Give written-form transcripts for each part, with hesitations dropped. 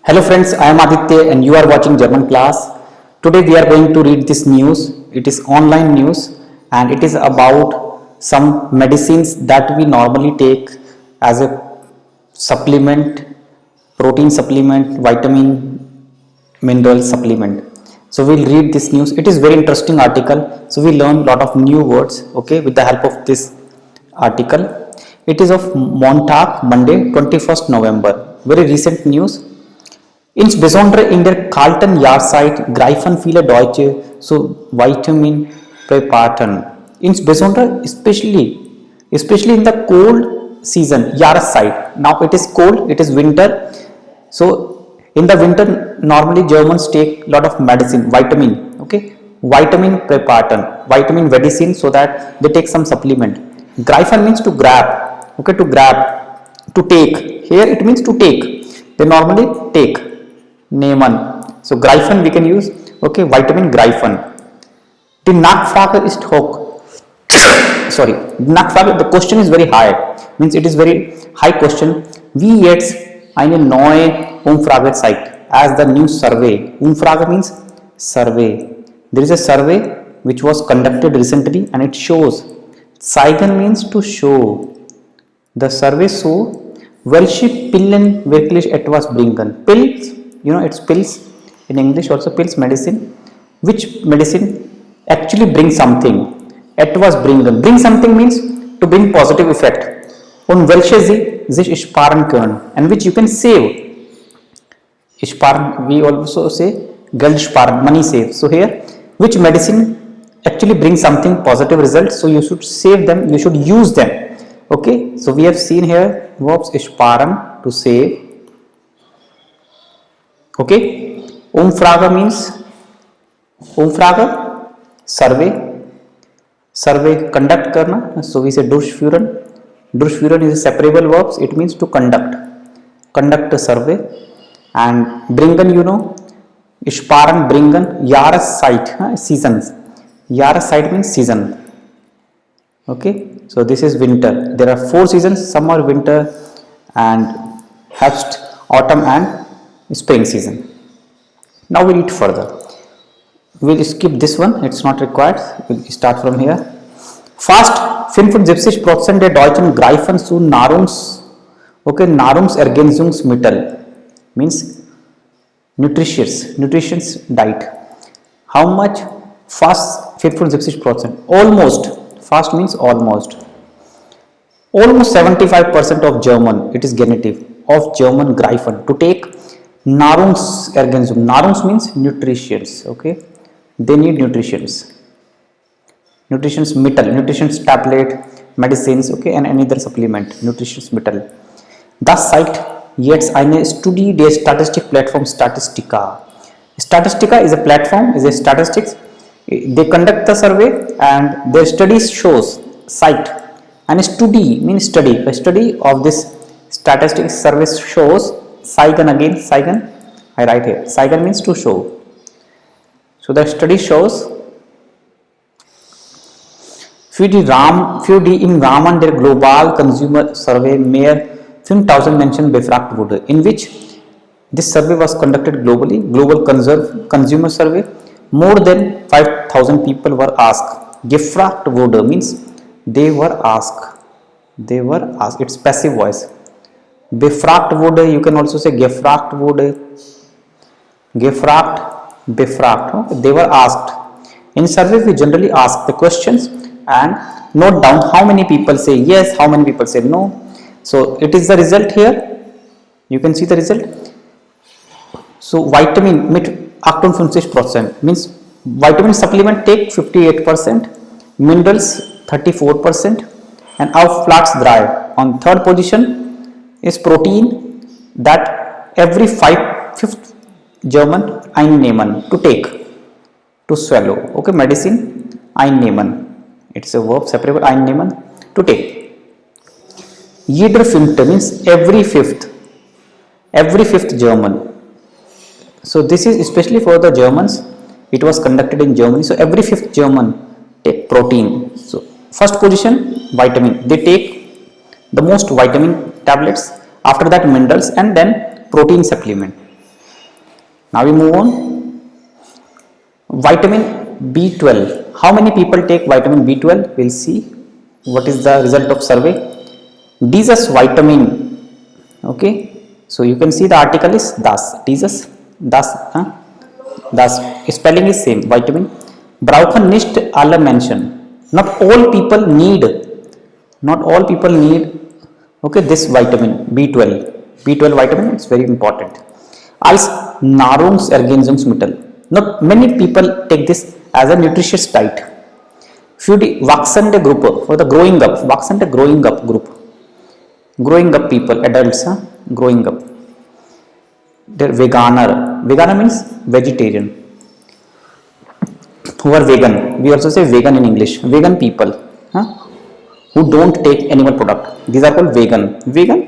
Hello friends, I am Aditya and you are watching German class. Today we are going to read this news. It is online news and it is about some medicines that we normally take as a supplement, protein supplement, vitamin, mineral supplement. So we'll read this news. It is very interesting article. So we learn lot of new words, okay, with the help of this article. It is of Montag, Monday, 21st November. Very recent news. Insbesondere in der kalten Jahreszeit greifen viele Deutsche zu Vitaminpräparaten. Insbesondere especially in the cold season, Jahreszeit. Now it is cold, it is winter. So in the winter normally Germans take lot of medicine, vitamin, okay? Vitaminpräparaten, vitamin medicine, so that they take some supplement. Greifen means to grab, okay, to grab, to take. Here it means to take. They normally take. Nehmen. So Greifen we can use, okay, vitamin Greifen. Die Nachfrage ist hoch. Sorry, Nachfrage, the question is very high, means it is very high question. Wie jetzt eine neue Umfrage zeigt, as the new survey. Umfrage means survey. There is a survey which was conducted recently and it shows. Zeigen means to show. The survey show welche Pillen wirklich etwas bringen. Pills, you know, it's pills in English, also pills, medicine. Which medicine actually brings something? Etwas bringen. Bring something means to bring positive effect. Und welche sie sich sparen können, and which you can save. Sparen, we also say Geld sparen, money save. So here, which medicine actually brings something positive result, so you should save them, you should use them. Okay, so we have seen here verbs sparen, to save. Okay, Umfrage means Umfrage, survey conduct karna, so we say durchführen. Durchführen is a separable verbs, it means to conduct a survey. And bringen, you know, sparen, bringen, Jahreszeit, seasons. Jahreszeit means season. Okay, so this is winter. There are 4 seasons: summer, winter, and Herbst, autumn, and spring season. Now we read further. We'll skip this one, it's not required. We'll start from here. Fast 75% der Deutschen greifen zu Nahrungsergänzungsmittel, means nutritious diet. How much? Fast 75%. Almost. Fast means almost. Almost 75% of German, it is genitive, of German greifen to take Nahrungsergänzung. Nahrungs means nutritions, okay? They need nutritions. Nutritionsmittel, nutritions tablet, medicines, okay, and any other supplement, Nutritionsmittel. Das zeigt jetzt eine Studie der Statistikplattform Statistica. Statistica is a platform, is a statistics. They conduct the survey and their studies shows, cite, and study means study. A study of this statistics service shows, zeigen again, zeigen, I write here, zeigen means to show. So the study shows, für die im Rahmen der Global Consumer Survey mehr 5000 Menschen befragt wurde, in which this survey was conducted globally, Global Consumer Survey. More than 5000 people were asked. Gefragt wurde means they were asked. They were asked. It's passive voice. Befragt wurde, you can also say gefragt wurde. Gefragt, befragt. They were asked. In survey, we generally ask the questions and note down how many people say yes, how many people say no. So it is the result here. You can see the result. So vitamin mit 58% means vitamin supplement take 58%, minerals 34%, and Aufplatz 3 on third position is protein, that every 5th German einnehmen, to take, to swallow. Okay, medicine einnehmen, it's a verb separable, einnehmen, to take. Jeder fünfte means every fifth German. So this is especially for the Germans, it was conducted in Germany. So every 5th German take protein. So first position, vitamin, they take the most vitamin tablets, after that minerals, and then protein supplement. Now we move on. Vitamin B12. How many people take vitamin B12? We'll see what is the result of survey. Jesus vitamin. Okay, so you can see the article is das. Jesus das. Das spelling is same. Vitamin. Brauchen nicht alle Menschen. Not all people need. Not all people need. Okay, this vitamin B12. B12 vitamin is very important. Als Nahrungsergänzungsmittel. Not many people take this as a nutritious diet. Für die wachsende Gruppe, for the growing up, wachsende growing up group, growing up people, adults, growing up. They're Veganer. Veganer means vegetarian. Who are vegan? We also say vegan in English. Vegan people, who don't take animal product. These are called vegan. Vegan.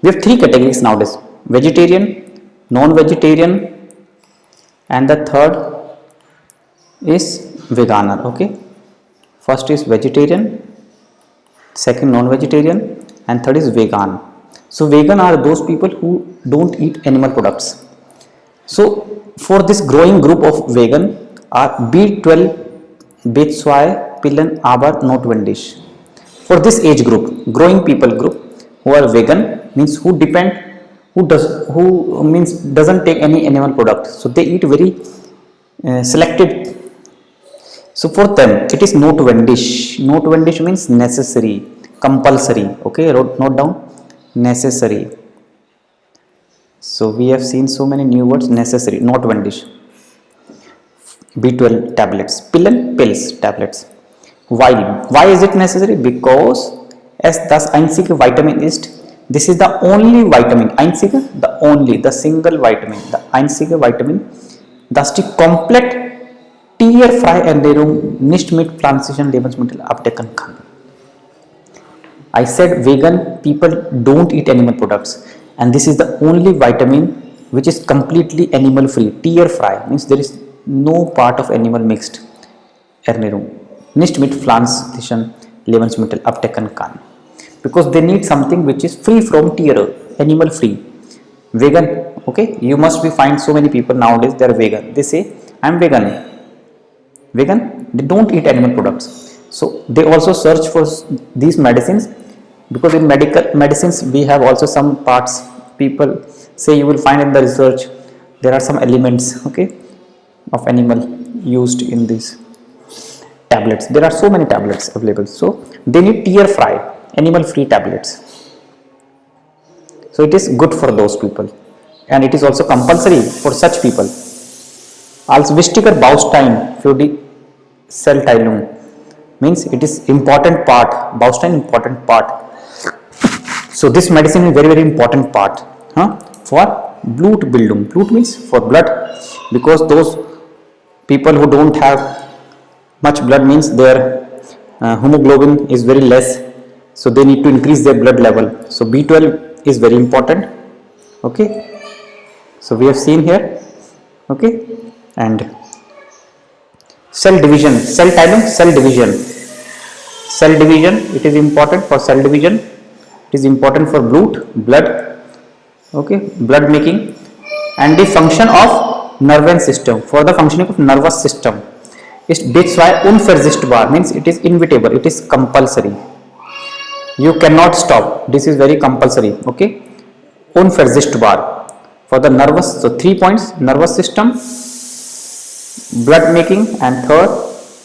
We have three categories nowadays: vegetarian, non-vegetarian, and the third is veganer. Okay, first is vegetarian, second non-vegetarian, and third is vegan. So vegan are those people who don't eat animal products. So for this growing group of vegan are B12, B2 Pillen aber notwendig. For this age group, growing people group who are vegan, means who depend, who means doesn't take any animal product, so they eat very selected. So for them it is notwendig. Notwendig means necessary, compulsory. Okay, note down, necessary. So we have seen so many new words. Necessary, notwendig. B12 tablets, pills tablets. Why is it necessary? Because as das einzige Vitamin ist, this is the only vitamin, einzige, the only, the single vitamin, the einzige Vitamin, das die komplett tierfreie Ernährung nicht mit pflanzlichen Lebensmitteln abdecken kann. I said vegan people don't eat animal products, and this is the only vitamin which is completely animal free. Tierfrei means there is no part of animal mixed. Ernährung nicht mit pflanzlichen Lebensmitteln abdecken kann, because they need something which is free from Tiere, animal free. Vegan, okay, you must be find so many people nowadays they are vegan. They say I am vegan. Vegan, they don't eat animal products. So they also search for these medicines, because in medical medicines we have also some parts. People say you will find in the research there are some elements, okay, of animal used in these tablets. There are so many tablets available, so they need tear free, animal free tablets. So it is good for those people, and it is also compulsory for such people. Als wichtiger Baustein für die Zellteilung means it is important part. Baustein important part. So this medicine is very important part for Blutbildung. Blut means for blood, because those people who don't have much blood means their hemoglobin is very less, so they need to increase their blood level. So B12 is very important. Okay, so we have seen here. Okay, and cell division, Cellteilung, cell division. Cell division, it is important for cell division. It is important for blood. Okay, blood making, and the function of nervous system. For the functioning of nervous system is that's why unverzichtbar means it is inevitable, it is compulsory, you cannot stop. This is very compulsory. Okay, unverzichtbar for the nervous. So 3 points: nervous system, blood making, and third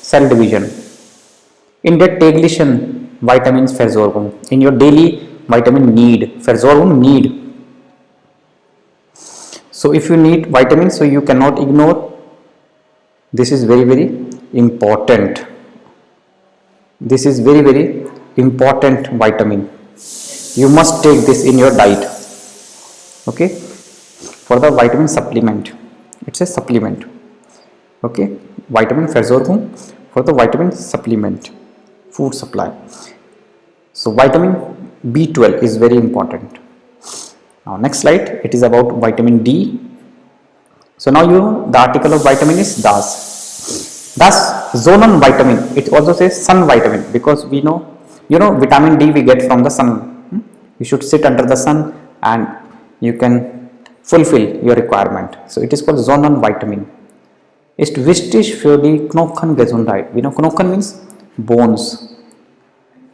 cell division. In der täglichen Vitaminsversorgung, in your daily vitamin need, Versorgung need. So if you need vitamins, so you cannot ignore. This is very important. This is very important vitamin. You must take this in your diet. Okay, for the vitamin supplement, it's a supplement. Okay, vitamin Versorgung for the vitamin supplement, food supply. So vitamin B12 is very important. Now next slide, it is about vitamin D. So now you know the article of vitamin is das Sonnenvitamin. It also says sun vitamin, because we know, you know, vitamin D we get from the sun. You should sit under the sun and you can fulfill your requirement. So it is called zonal vitamin. Ist wichtig für die Knochengesundheit. We know Knochen means bones.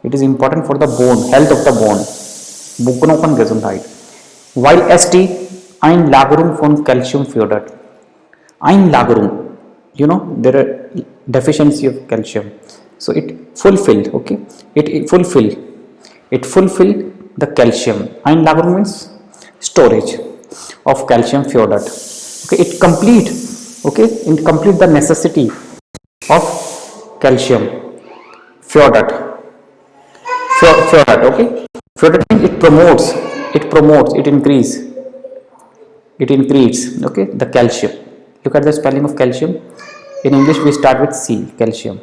It is important for the bone, health of the bone. Knochengesundheit. While ST Einlagerung von Calcium fördert. Einlagerung, you know, there are deficiency of calcium. So it fulfilled, okay, it fulfill the calcium. Einlagerung means storage of calcium fördert. Okay, it complete the necessity of calcium fördert. Okay, fördert means it increase, okay, the calcium. Look at the spelling of calcium. In English we start with C, calcium.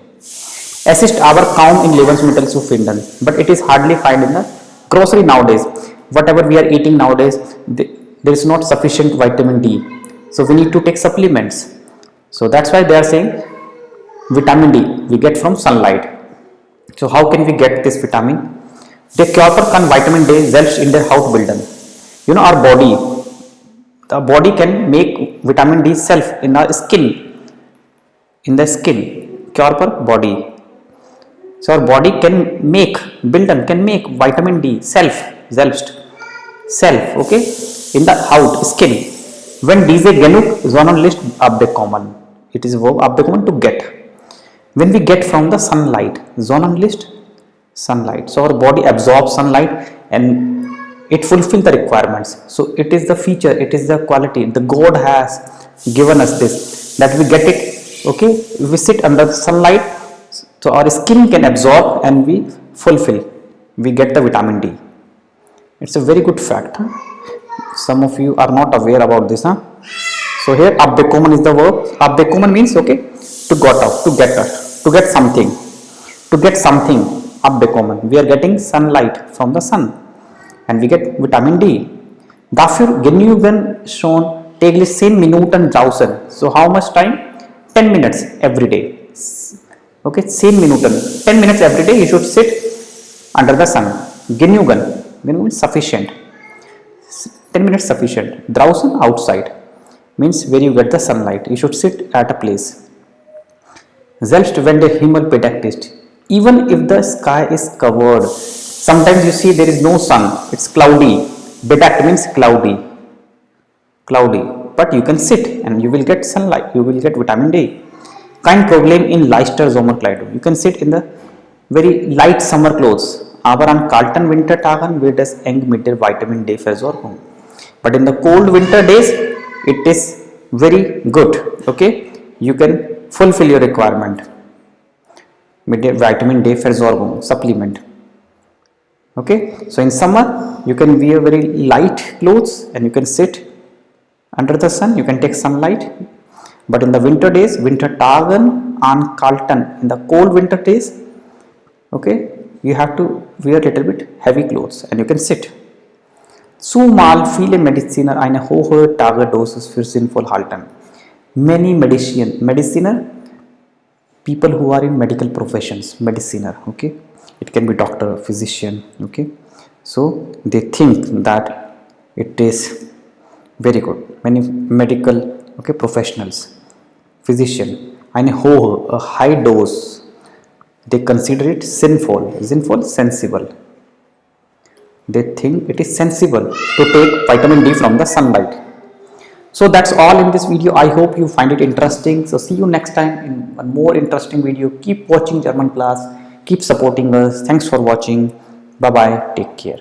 Assist our count in Lebensmittelzufinden, but it is hardly found in the grocery nowadays. Whatever we are eating nowadays, there is not sufficient vitamin D. So we need to take supplements. So that's why they are saying vitamin D we get from sunlight. So how can we get this vitamin? Der Körper kann Vitamin D selbst in der Haut bilden. You know, the body can make vitamin D self in the skin. Körper, body. So our body can make vitamin D selbst, okay, in the Haut, skin. Wenn diese genug Sonnenlicht abbekommen, it is verb abbekommen, to get. When we get from the sunlight, Sonnenlicht, sunlight. So our body absorbs sunlight and it fulfills the requirements. So it is the feature, it is the quality. The God has given us this, that we get it. Okay, we sit under the sunlight, so our skin can absorb and we get the vitamin D. It's a very good fact. Some of you are not aware about this. So here abbekommen is the verb. Abbekommen means, okay, to get something. Abbekommen. We are getting sunlight from the sun and we get vitamin D. Dafür genügen schon täglich 10 Minuten draußen. So how much time? 10 minutes every day. Okay, 10 Minuten. 10 minutes every day you should sit under the sun. Genügen means sufficient. 10 minutes sufficient. Draußen, outside, means where you get the sunlight. You should sit at a place. Selbst wenn der Himmel bedeckt ist. Even if the sky is covered. Sometimes you see there is no sun. It's cloudy. Bedeckt means cloudy. But you can sit and you will get sunlight, you will get vitamin D. Kein Problem in leichter Sommerkleidung. You can sit in the very light summer clothes. Aber an kalten Wintertagen wird es eng mit der Vitamin D Versorgung. But in the cold winter days, it is very good. Okay, you can fulfill your requirement mit der Vitamin D Versorgung supplement. Okay, so in summer you can wear very light clothes and you can sit under the sun, you can take sunlight. But in the winter days, Wintertagen an kalten, in the cold winter days, okay, you have to wear a little bit heavy clothes and you can sit. Zumal viele Mediziner eine hohe Tagedosis für sinnvoll halten. Many mediciner, people who are in medical professions, mediciner, okay, it can be doctor, physician, okay, so they think that it is very good. Many medical, okay, professionals, physician, a high dose, they consider it sinful, sensible. They think it is sensible to take vitamin D from the sunlight. So that's all in this video. I hope you find it interesting. So see you next time in one more interesting video. Keep watching German class. Keep supporting us. Thanks for watching. Bye bye. Take care.